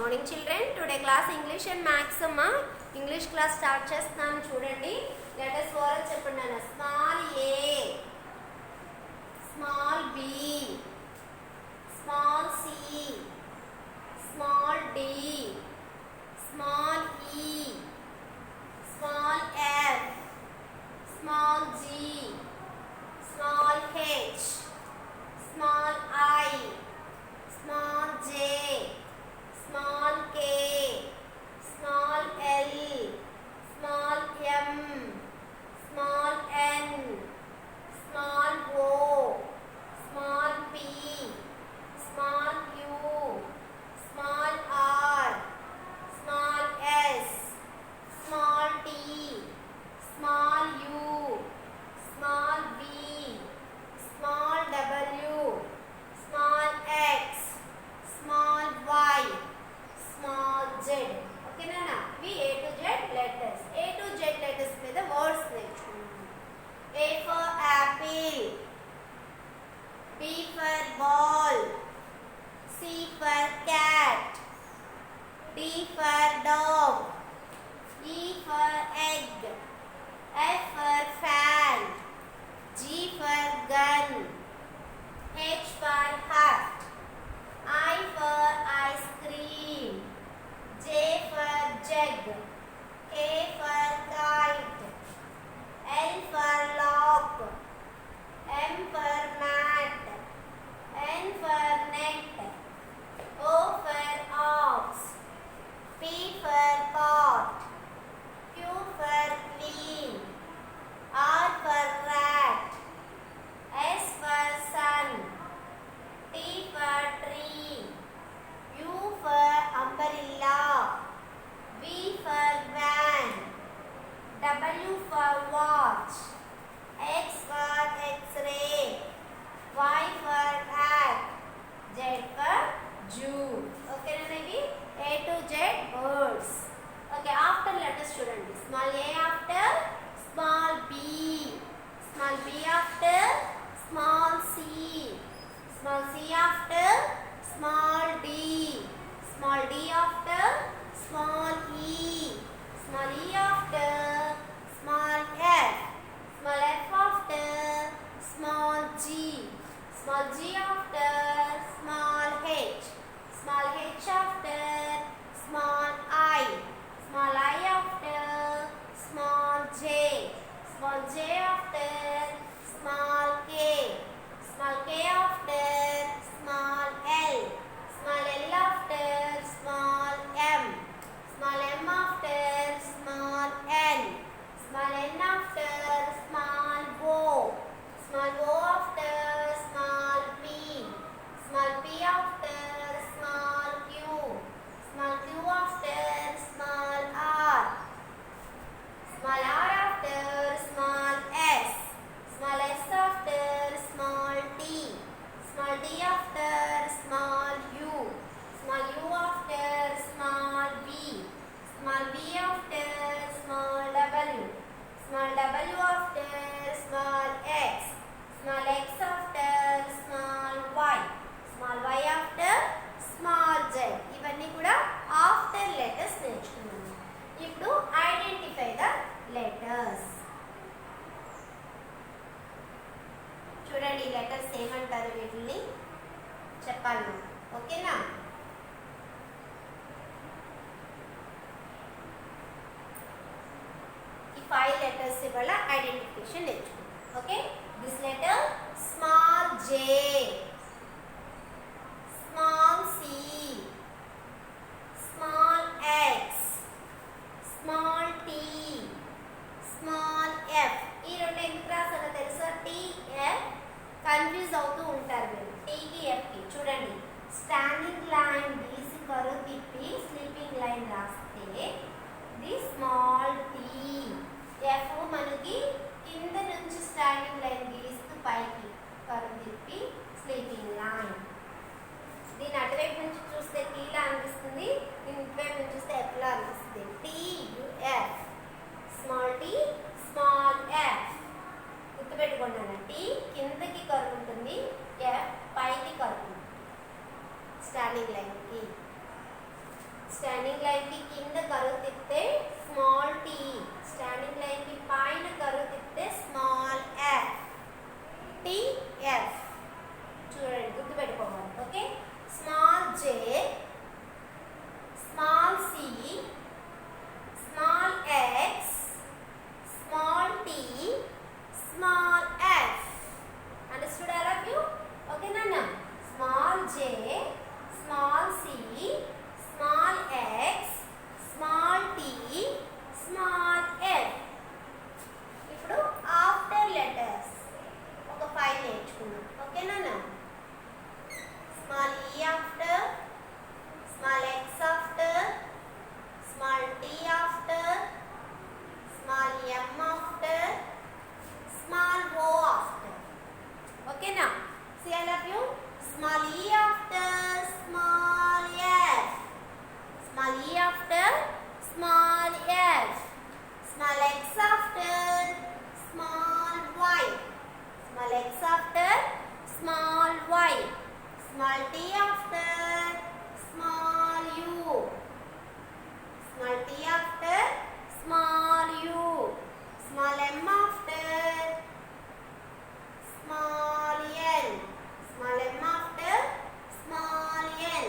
morning children. Today class English and Maths amma. English class start chestunanu chudandi. Let us oral cheppandana. Small a, small b, small c, small d, small e, small f, small g, small h, small I, small j, small k, small l, small m, small n, small o, small p, small q, small r, small s, small t, small u, small v, small w, small x, small y, small z. Okay na? We A to Z letters. A to Z letters में the words నేర్చుకున్నాము. A for apple, B for ball, C for cat, D for dog, E for egg, F for fan, G for gun, H for hat, I for ice cream, J for jug, K for kite, L for lock, M for mat, N for net, O for ox, P for pot, Q for queen, R for rat, S for sun, T for tree, U for umbrella, V for van, W for watch, X for X-ray, Y for hat, Z for Jew. Okay, maybe A to Z words. Okay, after letters student. Small a after small b, small b after small c, small c after small d, small d after small e, small e after small f, small f after small g, small g after small h, small h after small I, small I after small j, small j after small k, small k after small l, small l after small m, small m after small n, small n after small o, small o after small p, small p after small q, small q after small r, small r after small s, small s after small t, small t after small u, small u after small v, small v after small w, small w after small x, small x after small y, small y after small z. ఇవన్నీ కూడా after letters నేర్చుకున్నాము. ఇప్పుడు identify the letters. చూడండి ఈ letters ఏమంటారు, వీటిని చెప్పాలి మనం. ఓకేనా? ఈ 5 లెటర్స్ వల్ల ఐడెంటిఫికేషన్ నేర్చుకున్నాం. Okay, this letter small J, small C, small X, small T, small F. ఈ రెండు ఎందుకు రాసానో తెలుసా? టీఎఫ్ కన్ఫ్యూజ్ అవుతూ ఉంటారు మీరు. టీకి ఎఫ్కి చూడండి, స్టాండింగ్ లైన్ గీసి కరువు తిప్పి స్లీపింగ్ లైన్ రాస్తే ది స్మాల్ టీ. ఎఫ్ మనకి కింద నుంచి స్టాండింగ్ లైన్ గీస్తూ పైకి కరువు తిప్పి స్లీపింగ్ స్టాండింగ్ లైన్కి కింద కరువు తిప్పితే స్మాల్ టీ, స్టాండింగ్ లైన్కి పైన కరువు తిప్పితే స్మాల్ ఎఫ్, టిఎఫ్. చూడండి గుర్తుపెట్టుకోవాలి. Okay, small J, small C, small X, small T, small F. Understood all of you? Okay నాన్న. Small J, small C, small X, small T, small F. ఇప్పుడు after letters ఒక 5 నేర్చుకున్నాం. Okay నాన్న. Small E after, small X after, small T after, small M after, small O after. ఓకేనా? See all of you? Small e after small f, small e after small f, small x after small y, small x after small y, small t after small u, small t after small u, small m after small n, small m after small n,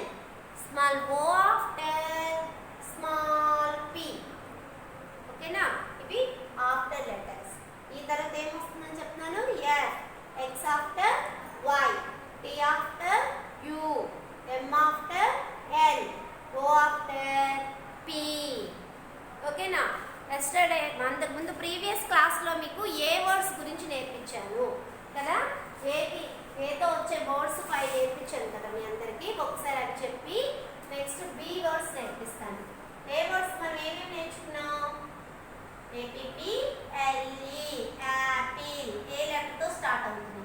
small o after small p. ఓకేనా? ఇవి after letters. ఈ తర్వాత ఏమొస్తుందని చెప్తున్నాను? F, X after Y, T after U, M after N, O after P. ఓకేనా? Yesterday ముందు previous క్లాస్లో మీకు ఏ వర్డ్స్ గురించి నేర్పించాను కదా. ఏతో వచ్చే వర్డ్స్ 5 నేర్పించాను కదా మీ అందరికీ. ఒకసారి అది చెప్పి నెక్స్ట్ బి వర్డ్స్ నేర్పిస్తాను. ఏ వర్డ్స్ మనం ఏమేమి నేర్చుకున్నాం? ఏపీపీ, ఎల్ఈ, యాపిల్, ఏ లెటర్తో స్టార్ట్ అవుతుంది.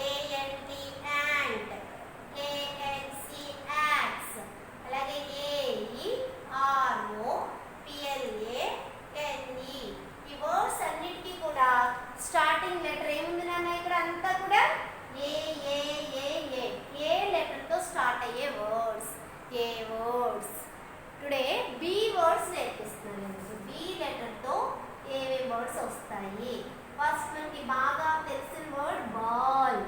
ఏఎన్టీ యాంట్, ఏఎన్సి యాక్స్, అలాగే ఏఈ, ఆర్ఓ, పిఎల్ఏ, ఎన్ఈ. ఈ వర్డ్స్ అన్నిటికీ కూడా స్టార్టింగ్ లెటర్ ఏముంది నాన్న? ఇక్కడ అంతా కూడా A A A A A లెటర్తో స్టార్ట్ అయ్యే words, A words. Today B words నేర్పిస్తున్నాను. బి లెటర్తో ఏమేమి వర్డ్స్ వస్తాయి? ఫస్ట్ మనకి బాగా తెలిసిన word ball,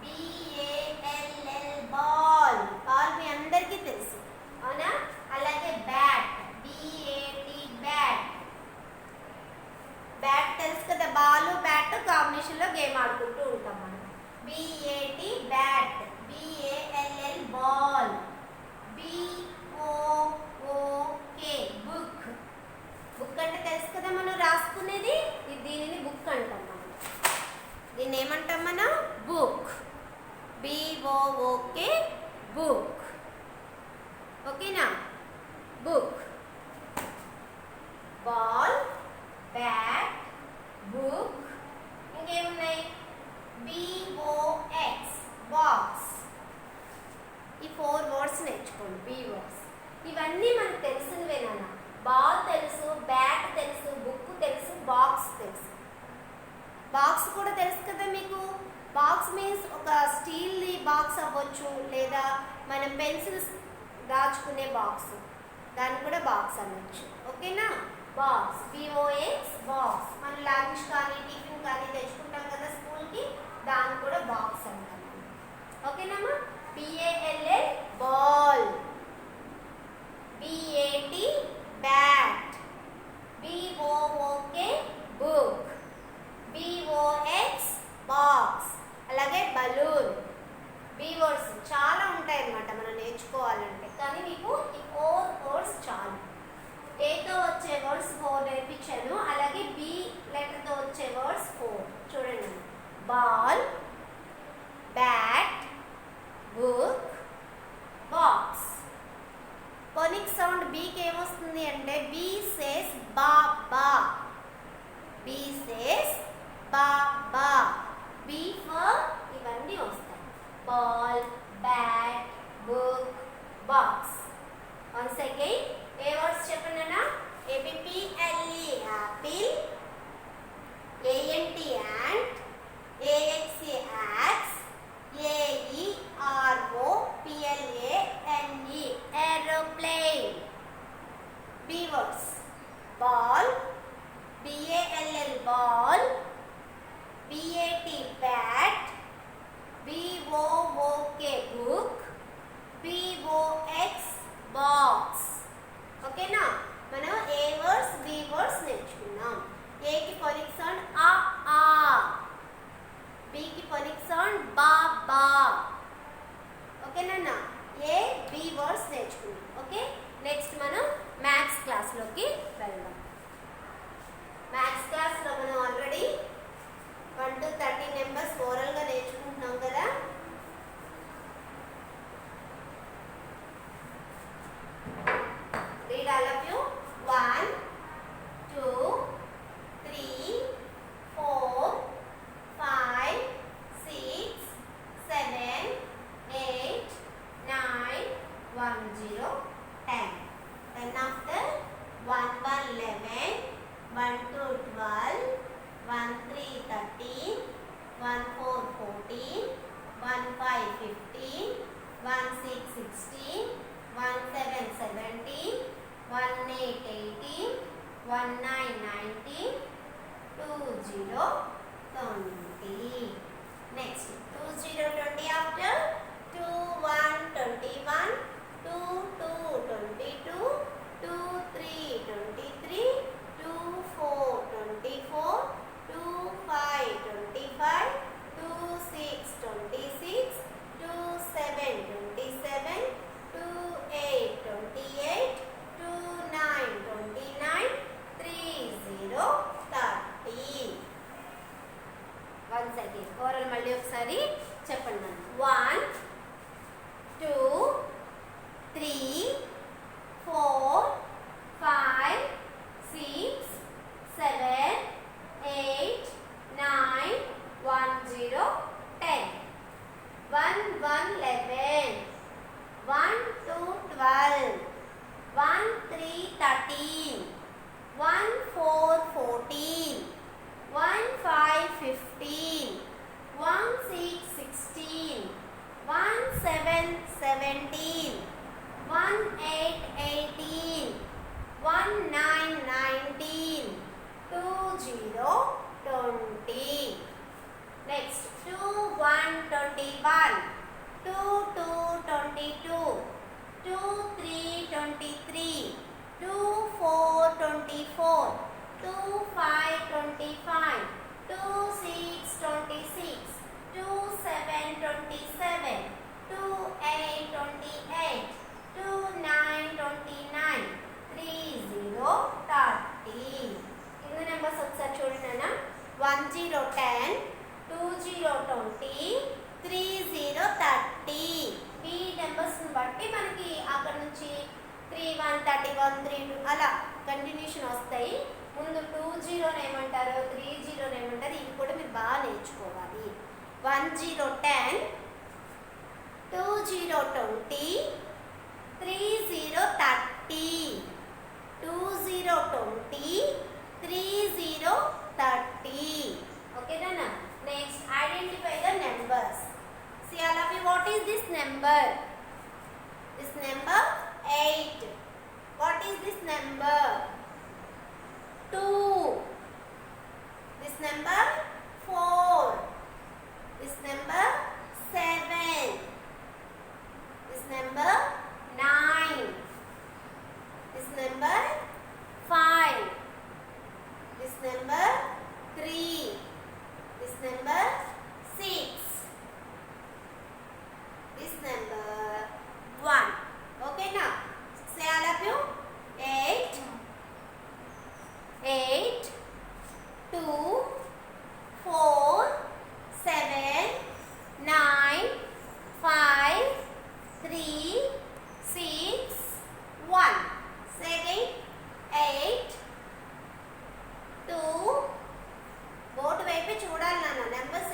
B A L L, ball. Ball మీ అందరికీ తెలుసు అవునా? అలాగే బ్యాట్, బిఏటి, బ్యాట్. బ్యాట్ తెలుసు కదా, బాల్ బ్యాట్ కాంబినేషన్లో గేమ్ ఆడుకుంటూ ఉంటాం మనం. B A T bat, B A L L ball, B O O K book. Book అంటే తెలుసు కదా మనం రాసుకునేది. దీనిని బుక్ అంటాం మనం. దీన్ని ఏమంటాం మనం? బుక్. బిఓఓకే బుక్. ఓకేనా? Book, ball, bat, book. ఇంకేమున్నాయి? BOX box. ఈ 4 వర్డ్స్ నేర్చుకోండి, బి వర్డ్స్. ఇవన్నీ మనకు తెలిసినవేనా? బాల్ తెలుసు, బ్యాట్ తెలుసు, బుక్ తెలుసు, బాక్స్ తెలుసు. బాక్స్ కూడా తెలుసు కదా మీకు. బాక్స్ మీన్స్ ఒక స్టీల్ది బాక్స్ అవ్వచ్చు, లేదా మన పెన్సిల్స్ దాచుకునే బాక్స్, దాన్ని కూడా బాక్స్ అనొచ్చు. ఓకేనా? Box, B O X box. మన లంచ్ కానీ టిఫిన్ కానీ తెచ్చుకుంటాం కదా స్కూల్కి, దాన్ని కూడా బాక్స్ అంటాం. ఓకేనమ్మా? B A L L ball, B A T bat, B O O K book, B O X box. అలాగే బలూన్. బి వర్డ్స్ చాలా ఉంటాయి అన్నమాట మనం నేర్చుకోవాలంటే, కానీ మీకు ఈ 4 వర్డ్స్ చాలు. ఏతో వచ్చే వర్డ్స్ 4 నేర్పించాను. అలాగే బి లెటర్తో వచ్చే వర్డ్స్ 4. చూడండి, ball, bat, book, box. Phonic sound బీకి ఏమొస్తుంది అంటే బీ సేస్ బా బా, బీ సేస్ బా బా. బీ ఫర్ ఇవన్నీ వస్తాయి. Ball, bat, book, box. Once again A words చెప్పండి అన్న? A P L E apple, A N T ant, A X E axe, A E R O, P L A, N E aeroplane. words. Ball, BALL ball, BAT bat, BOOK book, BOX box. ఓకేనా? మనం ఏ words B words నేర్చుకున్నాం. ఏకి phonic sound ఆ ఆ, బికి phonic sound బా బా. ఓకేనా? ఏ బి వర్డ్స్ నేర్చుకున్నాం. ఓకే, నెక్స్ట్ మనం మ్యాథ్స్ క్లాస్లోకి వెళ్దాం. మ్యాథ్స్ క్లాస్లో మనం ఆల్రెడీ 1 to 30 నెంబర్స్ ఓరల్గా నేర్చుకుంటున్నాం కదా. Read all of you. 1, 2, 3, 4, 5, 6, 7, 8, 9, 1, 0, 10. Then after 1, 1, 11, 1, 2, 12, 1, 3, 13, 1, 4, 14, 1, 5, 15, 1, 6, 16, 1, 7, 17, 1, 8, 18, 1, 9, 19, 2, 0, 20. Next, 2, 0, 20 after 2, 1, 21, 2, 2, 22, 2, 3, 23, 2, 4, 24, 2, 5, 25, 2, 6, 26, 2, 7, 27, 2, 8, 28, 2, 9, 29, 3, 0, 30. Once again, oral మళ్ళీ ఒకసారి చెప్పండి. 1, 2, 3, 4, 5, 6, 7, 8, 9, 1, 0, 10. 1, 1, 11, 1, 2, 12, 1, 3, 13, 1, 4, 14, 1, 5, 15, 1, 6, 16, 1, 7, 17, 1, 8, 18, 1, 9, 19, 2, 0, 20. Next, 2, 1, 21, 2, 2, 22, 2, 3, 23, 2, 4, 24, 2, 5, 25, 2, 6, 26, 2, 7, 27, 2, 8, 28, 2, 9, 29, 3, 0, 30. ఇన్ని నెంబర్స్ ఒకసారి చూడండి అన్న. 1, 0, 10, 2, 0, 20, 3, 0, 30. ఈ నెంబర్స్ని బట్టి మనకి అక్కడ నుంచి 3, 1, 31, 3, 2 అలా కంటిన్యూషన్ వస్తాయి. ముందు 2, 0 ఏమంటారు, 3, 0 ఏమంటారు, ఇవి కూడా మీరు బాగా నేర్చుకోవాలి. 1, 0, 10, 2, 0, 20, 3, 0, 30, 2, 0, 20, 3, 0, 30. Okay, Nana? Next, identify the numbers. See all of you, what is this number? This number 8. What is this number? 2. This number 4. This number 7. This number 9. This number 5. This number 3. This number 6. This number 1. Okay, now say all of you. 8, 8, 2, 4, 7, 9, 5, 3, 6, 1. Say again. 8, 2, board వైపు చూడాలి నాన్న. Numbers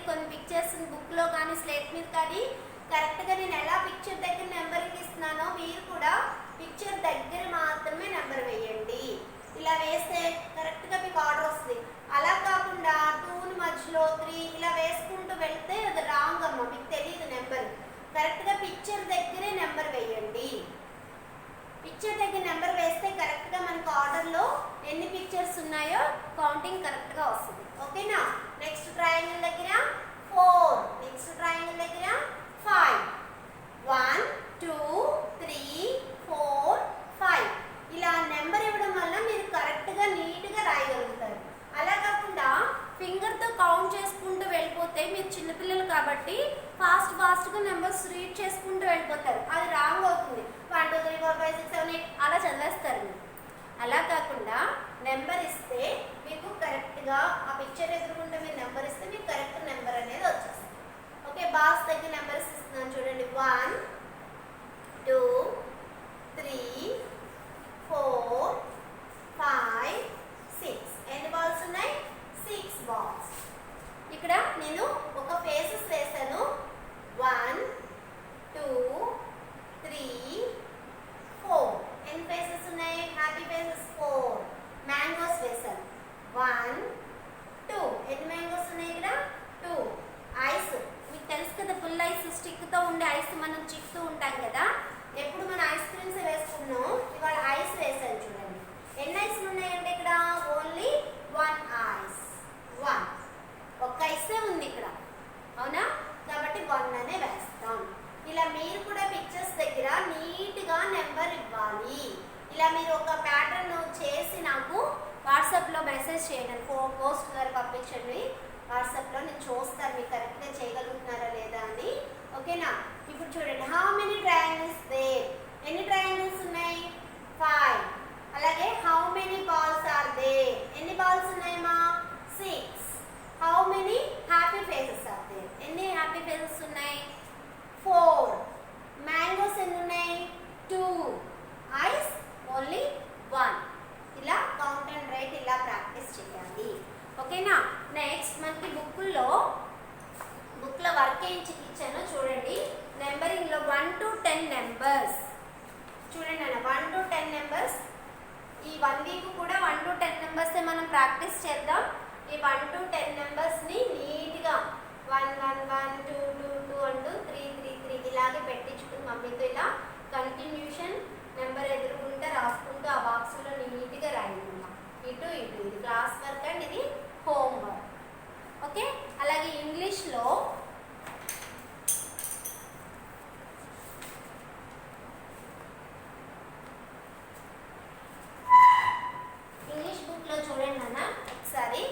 కొన్ని pictures బుక్లో కానీ slate మీద కానీ కరెక్ట్గా నేను ఎలా పిక్చర్ దగ్గర నెంబరింగ్ ఇస్తున్నానో మీరు కూడా పిక్చర్ దగ్గర మాత్రమే నెంబర్ వేయండి. ఇలా వేస్తే కరెక్ట్గా మీకు ఆర్డర్ వస్తుంది. అలా కాకుండా 2 మధ్యలో 3 ఇలా వేసుకుంటూ వెళ్తే అది రాంగ్ అమ్మ, మీకు తెలియదు నెంబర్. కరెక్ట్గా పిక్చర్ దగ్గరే నెంబర్ వేయండి. పిక్చర్ దగ్గర నెంబర్ వేస్తే కరెక్ట్గా మనకు ఆర్డర్లో ఎన్ని పిక్చర్స్ ఉన్నాయో కౌంటింగ్ కరెక్ట్గా వస్తుంది. ఓకేనా? నెక్స్ట్ ట్రయాంగిల్ దగ్గర 4, నెక్స్ట్ ట్రయాంగిల్ దగ్గర 5. 1 2 3 4 5 ఇలా నెంబర్ ఇవ్వడం వల్ల మీరు కరెక్ట్గా నీట్గా రాయగలుగుతారు. అలా కాకుండా ఫింగర్తో కౌంట్ చేసుకుంటూ వెళ్ళిపోతే మీరు చిన్నపిల్లలు కాబట్టి ఫాస్ట్గా నెంబర్స్ రీడ్ చేసుకుంటూ వెళ్ళిపోతారు. అది రాంగ్ అవుతుంది. 1 2 3 4 5 6 7 8 అలా చదివేస్తారు మీరు. అలా కాకుండా నెంబర్ ఇస్తే మీకు కరెక్ట్గా ఆ పిక్చర్ ఎదురుకుంటే మీరు నెంబర్ ఇస్తే మీకు కరెక్ట్ నెంబర్ అనేది వచ్చేస్తుంది. ఓకే, బాక్స్ దగ్గర నెంబర్స్ ఇస్తున్నాను చూడండి. 1 2 3 4 5 6 ఎన్ని బాల్స్ ఉన్నాయి? 6 బాల్స్. ఇక్కడ నేను ఒక ఫేసెస్ వేసాను. 1 2 3 4 ఎన్ని ఫేసెస్ ఉన్నాయి? Happy faces 4. మ్యాంగోస్ వేసాను. 1 2 ఎన్ని మ్యాంగోస్ ఉన్నాయి ఇక్కడ? 2. ఐస్ మీకు తెలుసు కదా, ఫుల్ ఐస్ స్టిక్తో ఉండే ఐస్ మనం చిక్కుతూ ఉంటాం కదా, ఎప్పుడు మనం ఐస్ క్రీమ్స్ వేసుకున్నాం. ఇవాళ ఐస్ వేసాను చూడండి. ఎన్ని ఐస్లు ఉన్నాయంటే ఇక్కడ ఓన్లీ 1 ఐస్. 1 ఒక్క ఐసే ఉంది ఇక్కడ, అవునా? కాబట్టి 1 అనే వేస్తాం. ఇలా మీరు కూడా పిక్చర్స్ దగ్గర నీట్గా నెంబర్ ఇవ్వాలి. ఇలా మీరు ఒక ప్యాటర్న్ చేసి నాకు వాట్సాప్లో మెసేజ్ చేయండి, పోస్ట్ ద్వారా పంపించండి. వాట్సాప్లో నేను చూస్తాను మీకు కరెక్ట్గా చేయగలుగుతున్నారా లేదా అని. ఓకేనా? ఇప్పుడు చూడండి, హౌ మెనీ ట్రయాంగిల్స్ దేర్? ఎన్ని ట్రయాంగిల్స్ ఉన్నాయి? 5. అలాగే how many balls are there? ఎన్ని బాల్స్ ఉన్నాయమ్మా? 6. How many happy faces are there? ఎన్ని హ్యాపీ ఫేసెస్ ఉన్నాయి? 4. మ్యాంగోస్ ఎన్ని ఉన్నాయి? 2. Ice only 1. ఇలా కౌంట్ అండ్ రైట్ ఇలా ప్రాక్టీస్ చేయాలి. ఓకేనా? నెక్స్ట్ మనకి బుక్లో వర్క్ ఏం ఇచ్చానో చూడండి. నెంబరింగ్లో 1 to 10 నెంబర్స్ చూడండి అన్న. 1 to 10 నెంబర్స్. ఈ 1 వీక్ కూడా 1 to 10 నెంబర్సే మనం ప్రాక్టీస్ చేద్దాం. ఈ 1 to 10 నెంబర్స్ని నీట్గా 1 1 1 2 2 2 అంటూ 3 3 3 ఇలాగే పెట్టించుకుని మమ్మీతో ఇలా కంటిన్యూషన్ నెంబర్ ఎదురుకుంటూ రాసుకుంటూ ఆ బాక్స్లో నీట్గా రాయకుండా ఇటు ఇటు. ఇది క్లాస్ వర్క్ అండ్ ఇది హోమ్ వర్క్. ఓకే, అలాగే ఇంగ్లీష్లో బుక్లో చూడండి అన్న ఒకసారి.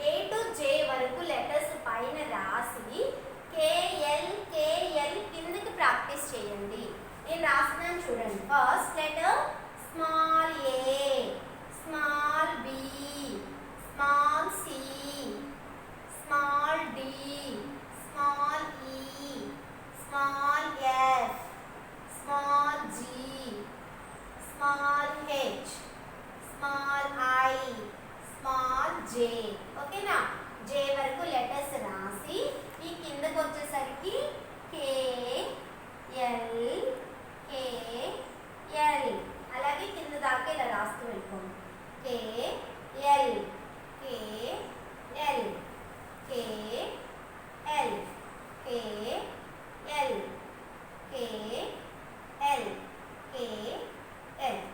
A to J వరకు లెటర్స్ పైన రాసి KL కిందకి ప్రాక్టీస్ చేయండి. నేను రాస్తున్నాను చూడండి. First letter small a, small b, small c, small d, small e, small f, small g, small h, small i, small j. ఓకేనా? j వరకు లెటర్స్ రాసి ఈ కిందకు వచ్చేసరికి KL అలాగే కింద దాకా ఇలా రాస్తూ వెళ్ళిపోండి. KL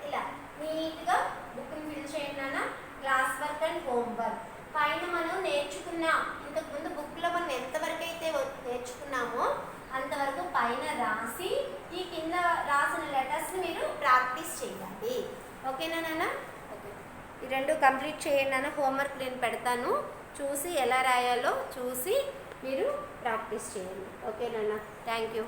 ఇలా నీట్గా బుక్ని ఫిల్ చేయండి అన్న. Class work and home work పైన మనం నేర్చుకున్న ఇంతకుముందు బుక్లో మనం ఎంతవరకు అయితే నేర్చుకున్నామో అంతవరకు పైన రాసి ఈ కింద రాసిన లెటర్స్ని మీరు ప్రాక్టీస్ చేయాలి. ఓకేనా నాన్న? ఓకే, ఈ 2 కంప్లీట్ చేయండి నాన్న. హోంవర్క్ నేను పెడతాను, చూసి ఎలా రాయాలో చూసి మీరు ప్రాక్టీస్ చేయండి. ఓకే నాన్న, థ్యాంక్ యూ.